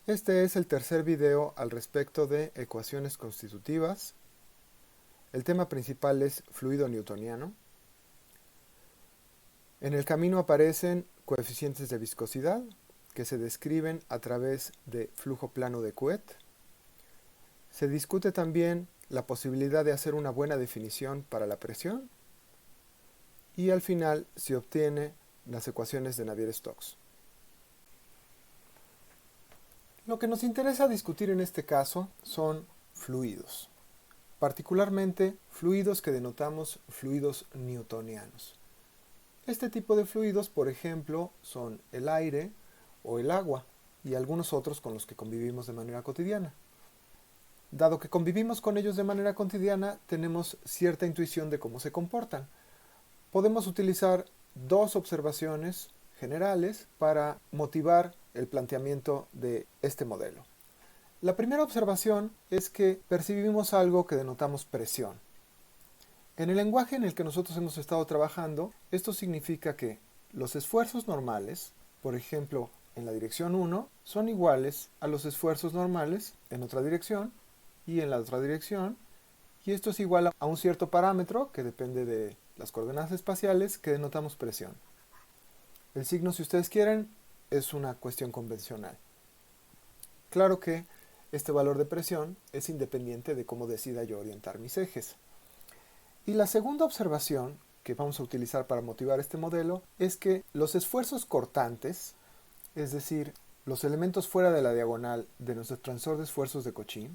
Este es el tercer video al respecto de ecuaciones constitutivas. El tema principal es fluido newtoniano. En el camino aparecen coeficientes de viscosidad que se describen a través de flujo plano de Couette. Se discute también la posibilidad de hacer una buena definición para la presión y al final se obtiene las ecuaciones de Navier-Stokes. Lo que nos interesa discutir en este caso son fluidos, particularmente fluidos que denotamos fluidos newtonianos. Este tipo de fluidos, por ejemplo, son el aire o el agua y algunos otros con los que convivimos de manera cotidiana. Dado que convivimos con ellos de manera cotidiana, tenemos cierta intuición de cómo se comportan. Podemos utilizar dos observaciones generales para motivar el planteamiento de este modelo. La primera observación es que percibimos algo que denotamos presión. En el lenguaje en el que nosotros hemos estado trabajando, esto significa que los esfuerzos normales, por ejemplo, en la dirección 1, son iguales a los esfuerzos normales en otra dirección y en la otra dirección, y esto es igual a un cierto parámetro que depende de las coordenadas espaciales que denotamos presión. El signo, si ustedes quieren, es una cuestión convencional. Claro que este valor de presión es independiente de cómo decida yo orientar mis ejes. Y la segunda observación que vamos a utilizar para motivar este modelo es que los esfuerzos cortantes, es decir, los elementos fuera de la diagonal de nuestro tensor de esfuerzos de Cauchy,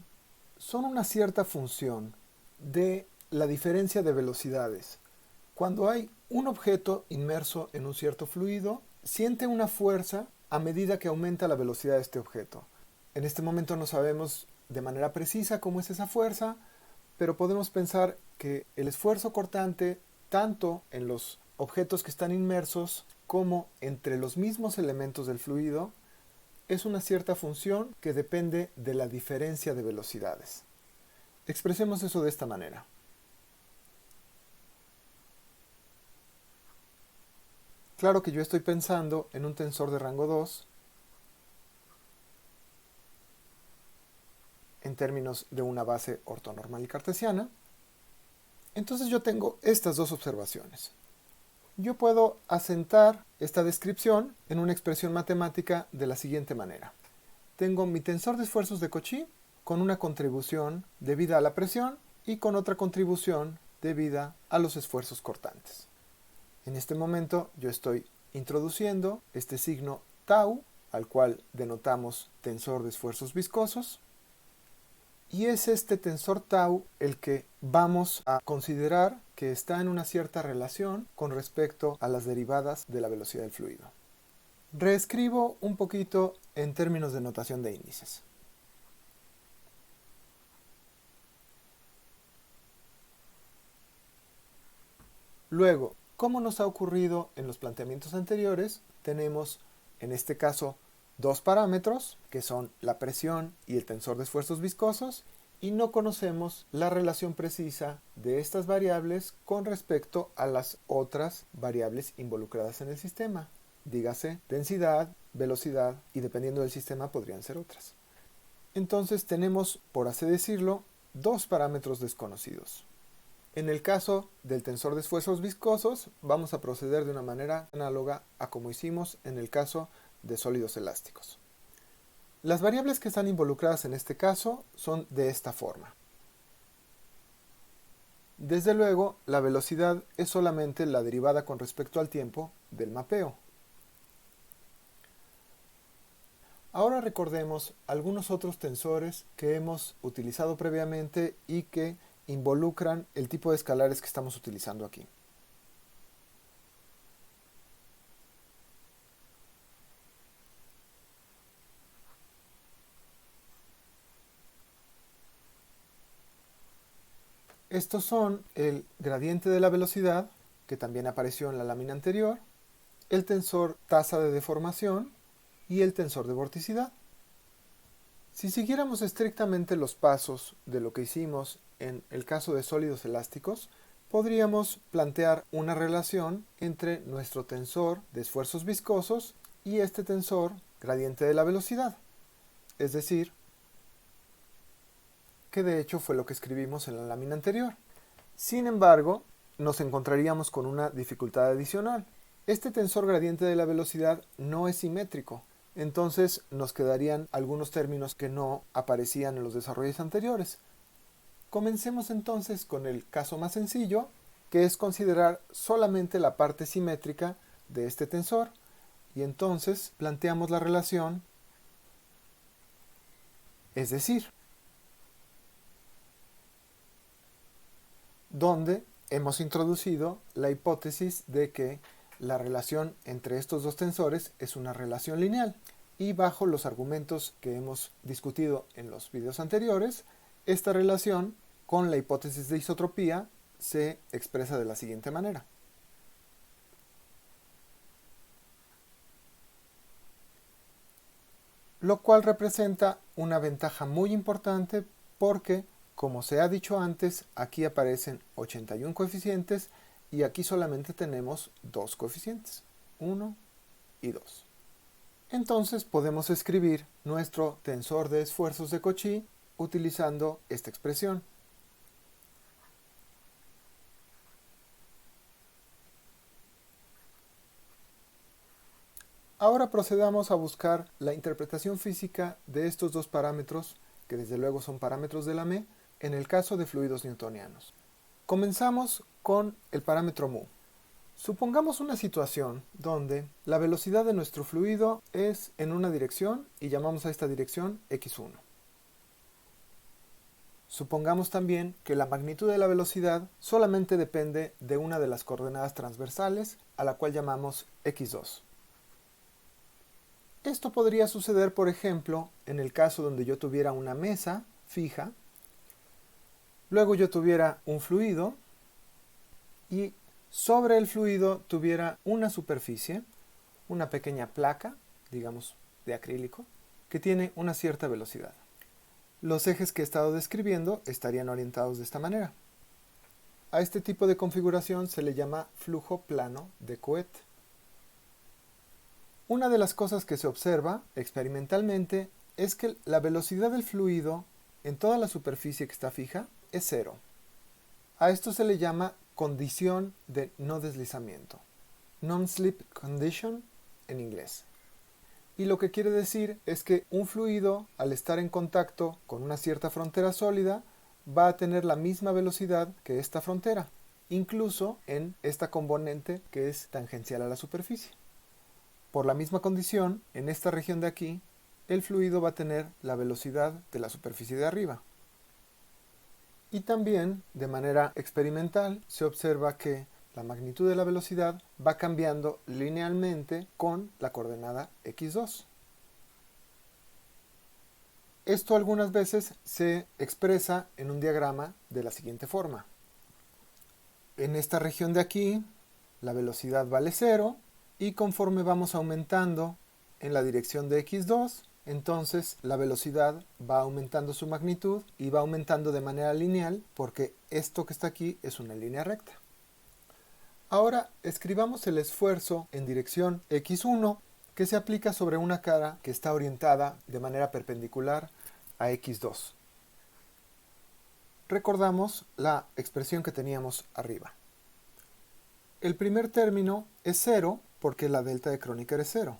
son una cierta función de la diferencia de velocidades. Cuando hay un objeto inmerso en un cierto fluido, siente una fuerza a medida que aumenta la velocidad de este objeto. En este momento no sabemos de manera precisa cómo es esa fuerza, pero podemos pensar que el esfuerzo cortante, tanto en los objetos que están inmersos como entre los mismos elementos del fluido, es una cierta función que depende de la diferencia de velocidades. Expresemos eso de esta manera. Claro que yo estoy pensando en un tensor de rango 2 en términos de una base ortonormal y cartesiana. Entonces yo tengo estas dos observaciones. Yo puedo asentar esta descripción en una expresión matemática de la siguiente manera. Tengo mi tensor de esfuerzos de Cauchy con una contribución debida a la presión y con otra contribución debida a los esfuerzos cortantes. En este momento yo estoy introduciendo este signo tau, al cual denotamos tensor de esfuerzos viscosos, y es este tensor tau el que vamos a considerar que está en una cierta relación con respecto a las derivadas de la velocidad del fluido. Reescribo un poquito en términos de notación de índices. Luego, como nos ha ocurrido en los planteamientos anteriores, tenemos en este caso dos parámetros, que son la presión y el tensor de esfuerzos viscosos, y no conocemos la relación precisa de estas variables con respecto a las otras variables involucradas en el sistema. Dígase densidad, velocidad y dependiendo del sistema podrían ser otras. Entonces tenemos, por así decirlo, dos parámetros desconocidos. En el caso del tensor de esfuerzos viscosos, vamos a proceder de una manera análoga a como hicimos en el caso de sólidos elásticos. Las variables que están involucradas en este caso son de esta forma. Desde luego, la velocidad es solamente la derivada con respecto al tiempo del mapeo. Ahora recordemos algunos otros tensores que hemos utilizado previamente y que involucran el tipo de escalares que estamos utilizando aquí. Estos son el gradiente de la velocidad, que también apareció en la lámina anterior, el tensor tasa de deformación y el tensor de vorticidad. Si siguiéramos estrictamente los pasos de lo que hicimos en el caso de sólidos elásticos, podríamos plantear una relación entre nuestro tensor de esfuerzos viscosos y este tensor gradiente de la velocidad. es decir, que de hecho fue lo que escribimos en la lámina anterior. Sin embargo, nos encontraríamos con una dificultad adicional. Este tensor gradiente de la velocidad no es simétrico, entonces nos quedarían algunos términos que no aparecían en los desarrollos anteriores. Comencemos entonces con el caso más sencillo, que es considerar solamente la parte simétrica de este tensor, y entonces planteamos la relación, es decir, donde hemos introducido la hipótesis de que la relación entre estos dos tensores es una relación lineal, y bajo los argumentos que hemos discutido en los videos anteriores, esta relación con la hipótesis de isotropía se expresa de la siguiente manera. Lo cual representa una ventaja muy importante porque, como se ha dicho antes, aquí aparecen 81 coeficientes y aquí solamente tenemos dos coeficientes, 1 y 2. Entonces podemos escribir nuestro tensor de esfuerzos de Cauchy utilizando esta expresión. Ahora procedamos a buscar la interpretación física de estos dos parámetros, que desde luego son parámetros de Lamé, en el caso de fluidos newtonianos. Comenzamos con el parámetro mu. Supongamos una situación donde la velocidad de nuestro fluido es en una dirección y llamamos a esta dirección x1. Supongamos también que la magnitud de la velocidad solamente depende de una de las coordenadas transversales, a la cual llamamos x2. Esto podría suceder, por ejemplo, en el caso donde yo tuviera una mesa fija, luego yo tuviera un fluido y sobre el fluido tuviera una superficie, una pequeña placa, digamos de acrílico, que tiene una cierta velocidad. Los ejes que he estado describiendo estarían orientados de esta manera. A este tipo de configuración se le llama flujo plano de cohete. Una de las cosas que se observa experimentalmente es que la velocidad del fluido en toda la superficie que está fija es cero. A esto se le llama condición de no deslizamiento, non-slip condition en inglés. Y lo que quiere decir es que un fluido, al estar en contacto con una cierta frontera sólida, va a tener la misma velocidad que esta frontera, incluso en esta componente que es tangencial a la superficie. Por la misma condición, en esta región de aquí, el fluido va a tener la velocidad de la superficie de arriba. Y también, de manera experimental, se observa que la magnitud de la velocidad va cambiando linealmente con la coordenada x2. Esto algunas veces se expresa en un diagrama de la siguiente forma. En esta región de aquí, la velocidad vale 0, y conforme vamos aumentando en la dirección de x2, entonces la velocidad va aumentando su magnitud y va aumentando de manera lineal porque esto que está aquí es una línea recta. Ahora escribamos el esfuerzo en dirección x1 que se aplica sobre una cara que está orientada de manera perpendicular a x2. Recordamos la expresión que teníamos arriba. El primer término es 0 porque la delta de Kronecker es 0.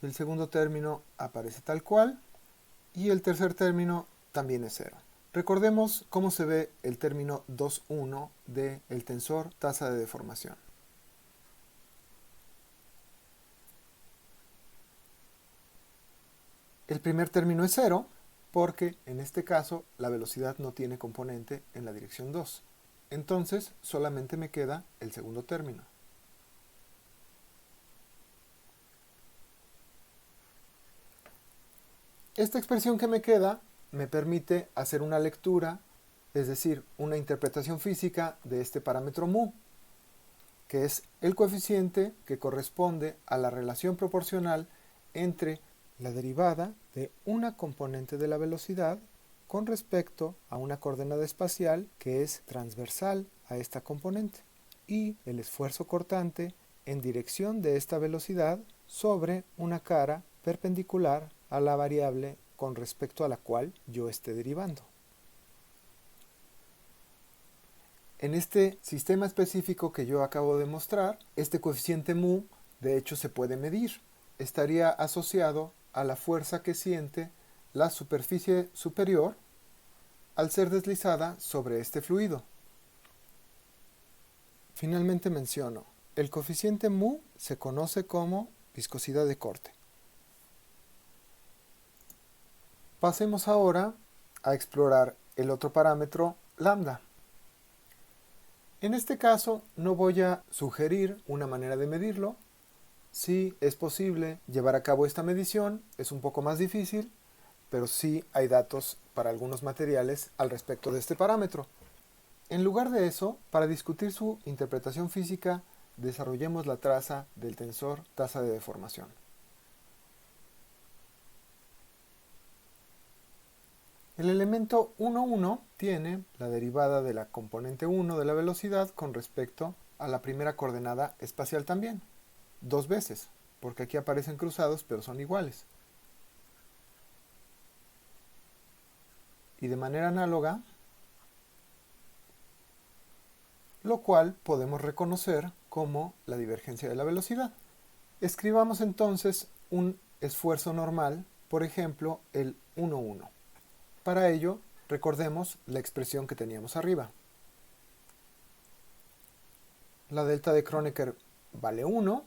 El segundo término aparece tal cual y el tercer término también es 0. Recordemos cómo se ve el término 2,1 del tensor tasa de deformación. El primer término es 0 porque en este caso la velocidad no tiene componente en la dirección 2. Entonces solamente me queda el segundo término. Esta expresión que me queda me permite hacer una lectura, es decir, una interpretación física de este parámetro mu, que es el coeficiente que corresponde a la relación proporcional entre la derivada de una componente de la velocidad con respecto a una coordenada espacial que es transversal a esta componente y el esfuerzo cortante en dirección de esta velocidad sobre una cara perpendicular a la variable con respecto a la cual yo esté derivando. En este sistema específico que yo acabo de mostrar, este coeficiente mu de hecho se puede medir. Estaría asociado a la fuerza que siente la superficie superior al ser deslizada sobre este fluido. Finalmente menciono, el coeficiente mu se conoce como viscosidad de corte. Pasemos ahora a explorar el otro parámetro, lambda. En este caso no voy a sugerir una manera de medirlo. Sí es posible llevar a cabo esta medición, es un poco más difícil, pero sí hay datos para algunos materiales al respecto de este parámetro. En lugar de eso, para discutir su interpretación física, desarrollemos la traza del tensor tasa de deformación. El elemento 1,1 tiene la derivada de la componente 1 de la velocidad con respecto a la primera coordenada espacial también, 2 veces, porque aquí aparecen cruzados pero son iguales. Y de manera análoga, lo cual podemos reconocer como la divergencia de la velocidad. Escribamos entonces un esfuerzo normal, por ejemplo, el 1,1. Para ello, recordemos la expresión que teníamos arriba. La delta de Kronecker vale 1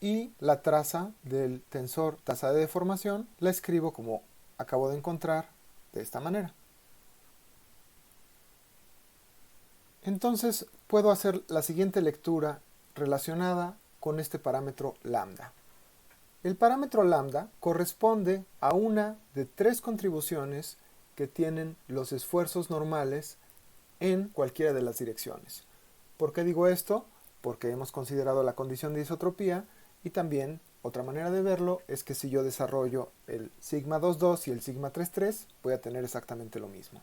y la traza del tensor tasa de deformación la escribo como acabo de encontrar de esta manera. Entonces puedo hacer la siguiente lectura relacionada con este parámetro lambda. El parámetro lambda corresponde a una de 3 contribuciones que tienen los esfuerzos normales en cualquiera de las direcciones. ¿Por qué digo esto? Porque hemos considerado la condición de isotropía y también otra manera de verlo es que si yo desarrollo el sigma 2,2 y el sigma 3,3 voy a tener exactamente lo mismo.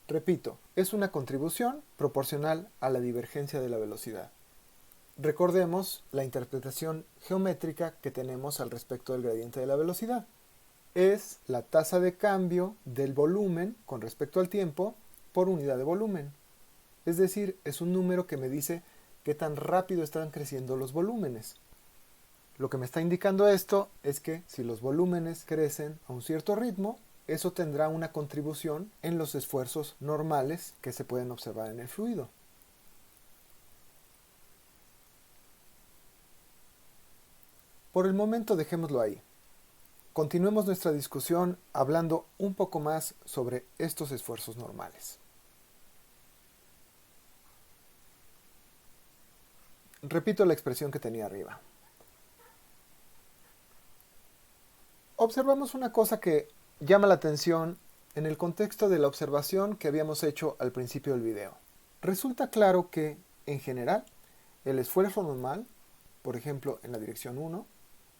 Repito, es una contribución proporcional a la divergencia de la velocidad. Recordemos la interpretación geométrica que tenemos al respecto del gradiente de la velocidad. Es la tasa de cambio del volumen con respecto al tiempo por unidad de volumen. Es decir, es un número que me dice qué tan rápido están creciendo los volúmenes. Lo que me está indicando esto es que si los volúmenes crecen a un cierto ritmo, eso tendrá una contribución en los esfuerzos normales que se pueden observar en el fluido. Por el momento dejémoslo ahí. Continuemos nuestra discusión hablando un poco más sobre estos esfuerzos normales. Repito la expresión que tenía arriba. Observamos una cosa que llama la atención en el contexto de la observación que habíamos hecho al principio del video. Resulta claro que, en general, el esfuerzo normal, por ejemplo en la dirección 1,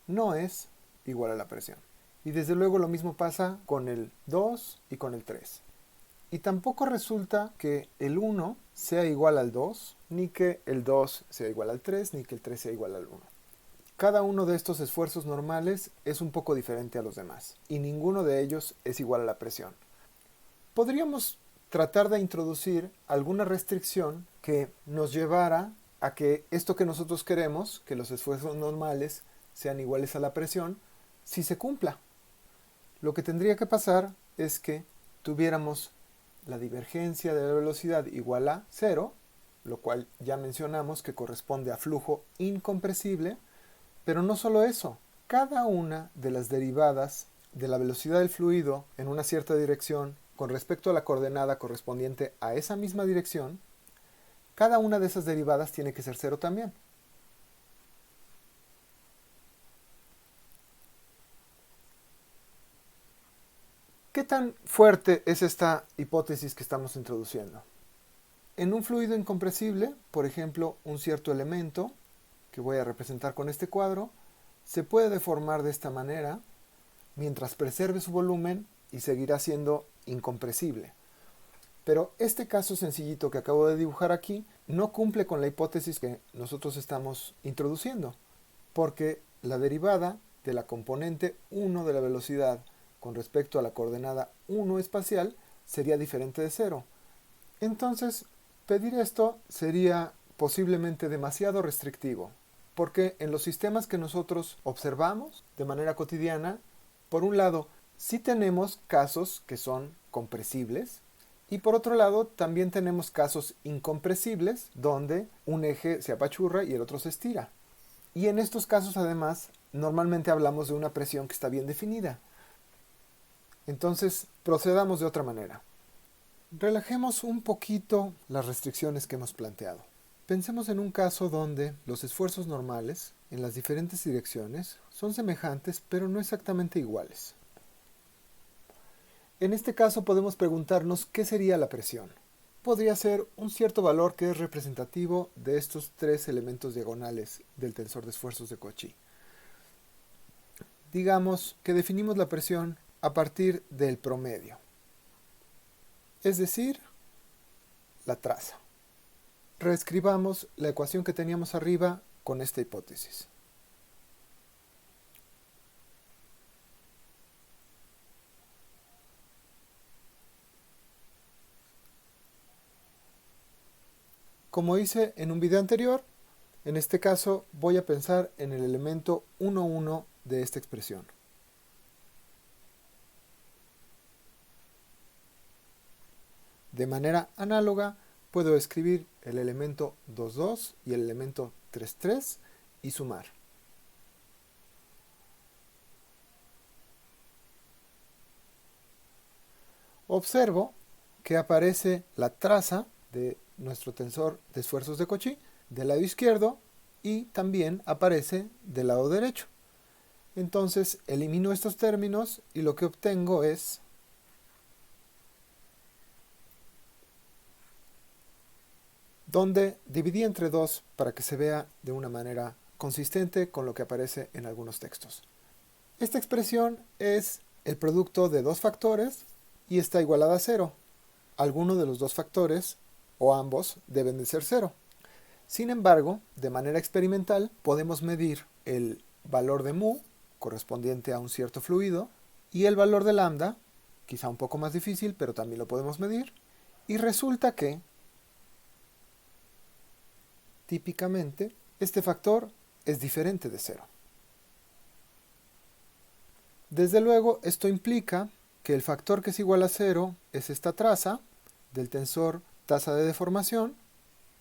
no es igual a la presión. Y desde luego lo mismo pasa con el 2 y con el 3. Y tampoco resulta que el 1 sea igual al 2, ni que el 2 sea igual al 3, ni que el 3 sea igual al 1. Cada uno de estos esfuerzos normales es un poco diferente a los demás, y ninguno de ellos es igual a la presión. Podríamos tratar de introducir alguna restricción que nos llevara a que esto que nosotros queremos, que los esfuerzos normales sean iguales a la presión, si se cumpla. Lo que tendría que pasar es que tuviéramos la divergencia de la velocidad igual a 0, lo cual ya mencionamos que corresponde a flujo incompresible, pero no solo eso, cada una de las derivadas de la velocidad del fluido en una cierta dirección con respecto a la coordenada correspondiente a esa misma dirección, cada una de esas derivadas tiene que ser 0 también. ¿Qué tan fuerte es esta hipótesis que estamos introduciendo? En un fluido incompresible, por ejemplo, un cierto elemento, que voy a representar con este cuadro, se puede deformar de esta manera mientras preserve su volumen y seguirá siendo incompresible. Pero este caso sencillito que acabo de dibujar aquí no cumple con la hipótesis que nosotros estamos introduciendo, porque la derivada de la componente 1 de la velocidad con respecto a la coordenada 1 espacial sería diferente de 0. Entonces, pedir esto sería posiblemente demasiado restrictivo, porque en los sistemas que nosotros observamos de manera cotidiana, por un lado, sí tenemos casos que son compresibles, y por otro lado, también tenemos casos incompresibles, donde un eje se apachurra y el otro se estira. Y en estos casos, además, normalmente hablamos de una presión que está bien definida. Entonces, procedamos de otra manera. Relajemos un poquito las restricciones que hemos planteado. Pensemos en un caso donde los esfuerzos normales en las diferentes direcciones son semejantes pero no exactamente iguales. En este caso podemos preguntarnos qué sería la presión. Podría ser un cierto valor que es representativo de estos tres elementos diagonales del tensor de esfuerzos de Cauchy. Digamos que definimos la presión a partir del promedio, es decir, la traza. Reescribamos la ecuación que teníamos arriba con esta hipótesis. Como hice en un video anterior, en este caso voy a pensar en el elemento 1,1 de esta expresión. De manera análoga, puedo escribir el elemento 2,2 y el elemento 3,3 y sumar. Observo que aparece la traza de nuestro tensor de esfuerzos de Cauchy del lado izquierdo y también aparece del lado derecho. Entonces elimino estos términos y lo que obtengo es donde dividí entre 2 para que se vea de una manera consistente con lo que aparece en algunos textos. Esta expresión es el producto de dos factores y está igualada a 0. Alguno de los dos factores o ambos deben de ser 0. Sin embargo, de manera experimental podemos medir el valor de mu correspondiente a un cierto fluido y el valor de lambda, quizá un poco más difícil, pero también lo podemos medir, y resulta que típicamente este factor es diferente de 0. Desde luego, esto implica que el factor que es igual a 0 es esta traza del tensor tasa de deformación,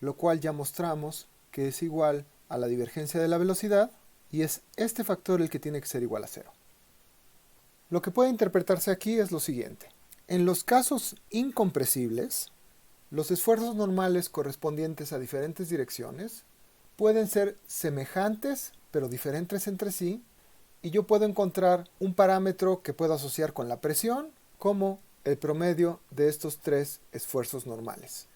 lo cual ya mostramos que es igual a la divergencia de la velocidad, y es este factor el que tiene que ser igual a 0. Lo que puede interpretarse aquí es lo siguiente. En los casos incompresibles, los esfuerzos normales correspondientes a diferentes direcciones pueden ser semejantes pero diferentes entre sí, y yo puedo encontrar un parámetro que puedo asociar con la presión como el promedio de estos tres esfuerzos normales.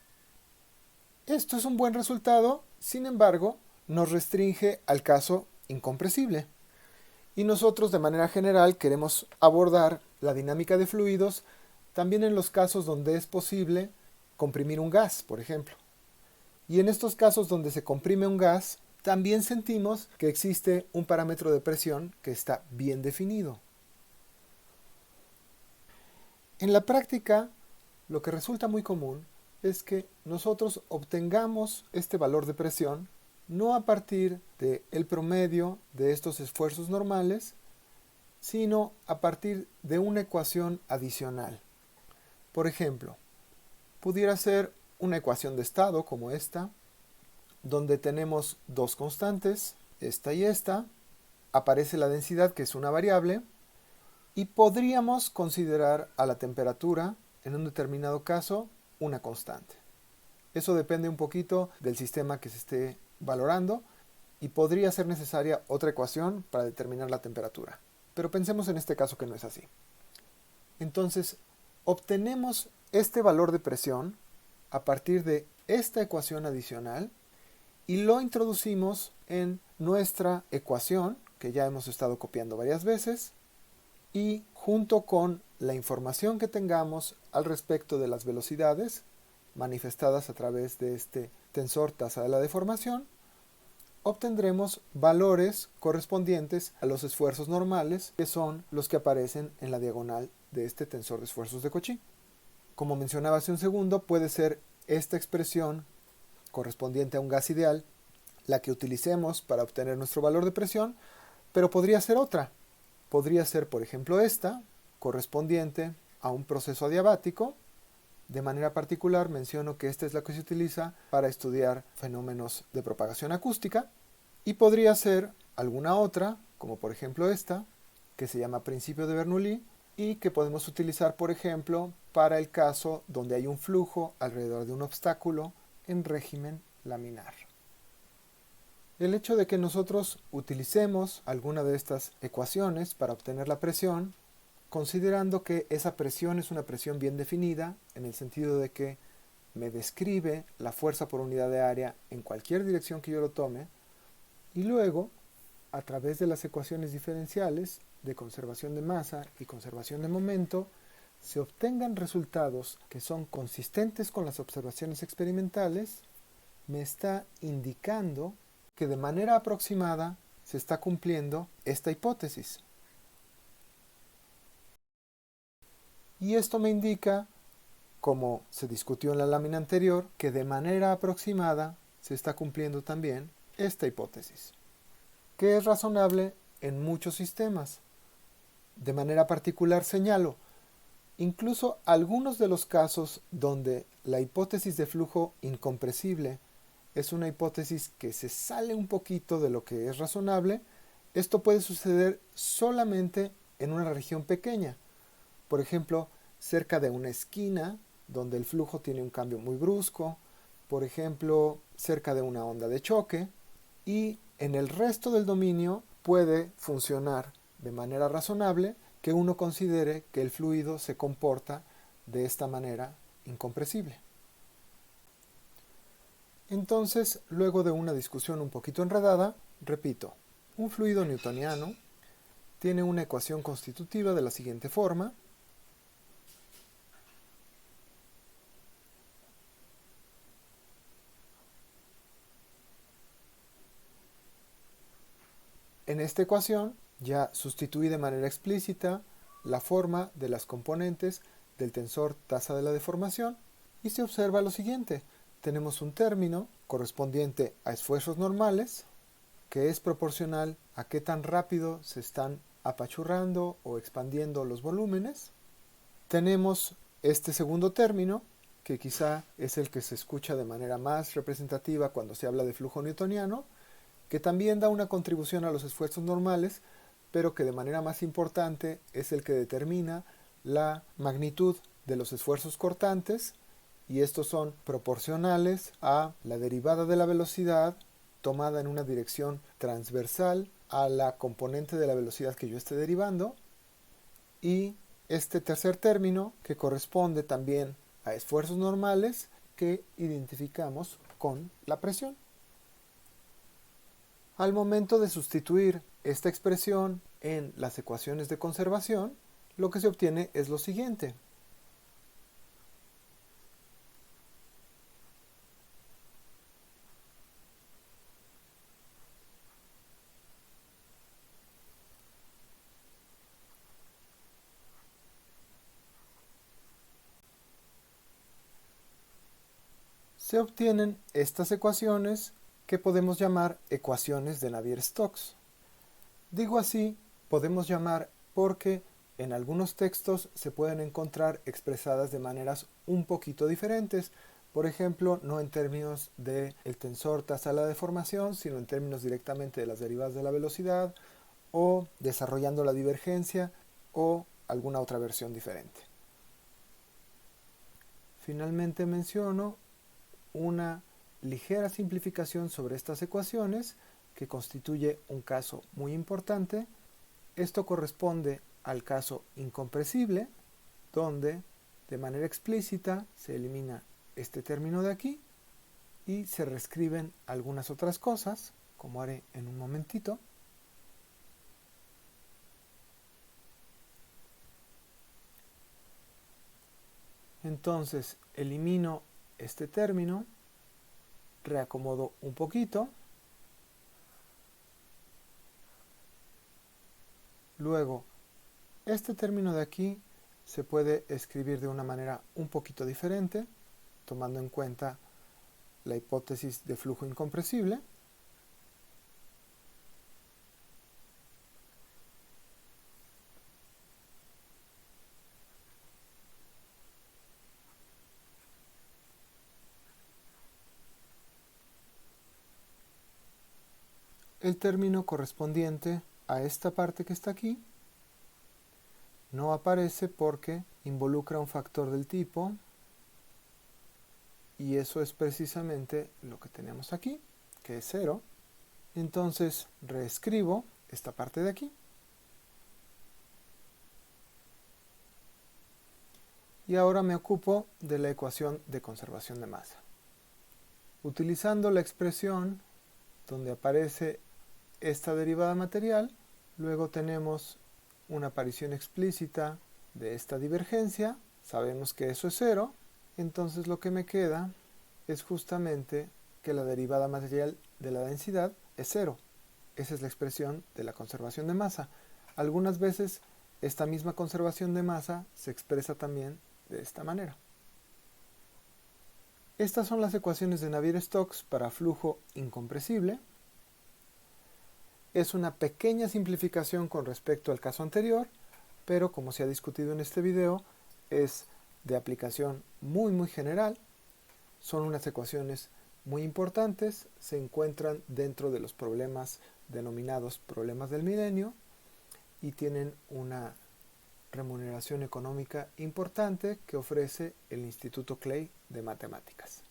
Esto es un buen resultado, sin embargo, nos restringe al caso incompresible. Y nosotros de manera general queremos abordar la dinámica de fluidos también en los casos donde es posible comprimir un gas, por ejemplo. Y en estos casos donde se comprime un gas, también sentimos que existe un parámetro de presión que está bien definido. En la práctica, lo que resulta muy común es que nosotros obtengamos este valor de presión no a partir del promedio de estos esfuerzos normales, sino a partir de una ecuación adicional. Por ejemplo, pudiera ser una ecuación de estado como esta, donde tenemos dos constantes, esta y esta, aparece la densidad que es una variable, y podríamos considerar a la temperatura, en un determinado caso, una constante. Eso depende un poquito del sistema que se esté valorando y podría ser necesaria otra ecuación para determinar la temperatura. Pero pensemos en este caso que no es así. Entonces, obtenemos este valor de presión a partir de esta ecuación adicional y lo introducimos en nuestra ecuación, que ya hemos estado copiando varias veces, y junto con la información que tengamos al respecto de las velocidades manifestadas a través de este tensor tasa de la deformación, obtendremos valores correspondientes a los esfuerzos normales, que son los que aparecen en la diagonal de este tensor de esfuerzos de Cauchy. Como mencionaba hace un segundo, puede ser esta expresión correspondiente a un gas ideal la que utilicemos para obtener nuestro valor de presión, pero podría ser otra. Podría ser, por ejemplo, esta, correspondiente a un proceso adiabático. De manera particular menciono que esta es la que se utiliza para estudiar fenómenos de propagación acústica, y podría ser alguna otra, como por ejemplo esta, que se llama principio de Bernoulli, y que podemos utilizar, por ejemplo, para el caso donde hay un flujo alrededor de un obstáculo en régimen laminar. El hecho de que nosotros utilicemos alguna de estas ecuaciones para obtener la presión, considerando que esa presión es una presión bien definida, en el sentido de que me describe la fuerza por unidad de área en cualquier dirección que yo lo tome, y luego, a través de las ecuaciones diferenciales de conservación de masa y conservación de momento, se obtengan resultados que son consistentes con las observaciones experimentales, me está indicando que de manera aproximada se está cumpliendo esta hipótesis. Y esto me indica, como se discutió en la lámina anterior, que de manera aproximada se está cumpliendo también esta hipótesis, que es razonable en muchos sistemas. De manera particular señalo, incluso algunos de los casos donde la hipótesis de flujo incompresible es una hipótesis que se sale un poquito de lo que es razonable, esto puede suceder solamente en una región pequeña. Por ejemplo, cerca de una esquina donde el flujo tiene un cambio muy brusco, por ejemplo, cerca de una onda de choque, y en el resto del dominio puede funcionar de manera razonable que uno considere que el fluido se comporta de esta manera incompresible. Entonces, luego de una discusión un poquito enredada, repito, un fluido newtoniano tiene una ecuación constitutiva de la siguiente forma. En esta ecuación ya sustituí de manera explícita la forma de las componentes del tensor tasa de la deformación y se observa lo siguiente. Tenemos un término correspondiente a esfuerzos normales que es proporcional a qué tan rápido se están apachurrando o expandiendo los volúmenes. Tenemos este segundo término, que quizá es el que se escucha de manera más representativa cuando se habla de flujo newtoniano, que también da una contribución a los esfuerzos normales, pero que de manera más importante es el que determina la magnitud de los esfuerzos cortantes, y estos son proporcionales a la derivada de la velocidad tomada en una dirección transversal a la componente de la velocidad que yo esté derivando, y este tercer término que corresponde también a esfuerzos normales que identificamos con la presión. Al momento de sustituir esta expresión en las ecuaciones de conservación, lo que se obtiene es lo siguiente. Se obtienen estas ecuaciones que podemos llamar ecuaciones de Navier-Stokes. Digo así, podemos llamar porque en algunos textos se pueden encontrar expresadas de maneras un poquito diferentes. Por ejemplo, no en términos del tensor tasa de la deformación, sino en términos directamente de las derivadas de la velocidad, o desarrollando la divergencia, o alguna otra versión diferente. Finalmente menciono una ligera simplificación sobre estas ecuaciones que constituye un caso muy importante. Esto corresponde al caso incompresible, donde de manera explícita se elimina este término de aquí y se reescriben algunas otras cosas, como haré en un momentito. Entonces elimino este término, reacomodo un poquito Luego, este término de aquí se puede escribir de una manera un poquito diferente, tomando en cuenta la hipótesis de flujo incompresible. El término correspondiente a esta parte que está aquí no aparece porque involucra un factor del tipo, y eso es precisamente lo que tenemos aquí, que es 0. Entonces reescribo esta parte de aquí. Y ahora me ocupo de la ecuación de conservación de masa. Utilizando la expresión donde aparece esta derivada material, luego tenemos una aparición explícita de esta divergencia, sabemos que eso es 0, entonces lo que me queda es justamente que la derivada material de la densidad es 0. Esa es la expresión de la conservación de masa. Algunas veces esta misma conservación de masa se expresa también de esta manera. Estas son las ecuaciones de Navier-Stokes para flujo incompresible. Es una pequeña simplificación con respecto al caso anterior, pero como se ha discutido en este video, es de aplicación muy general. Son unas ecuaciones muy importantes, se encuentran dentro de los problemas denominados problemas del milenio y tienen una remuneración económica importante que ofrece el Instituto Clay de Matemáticas.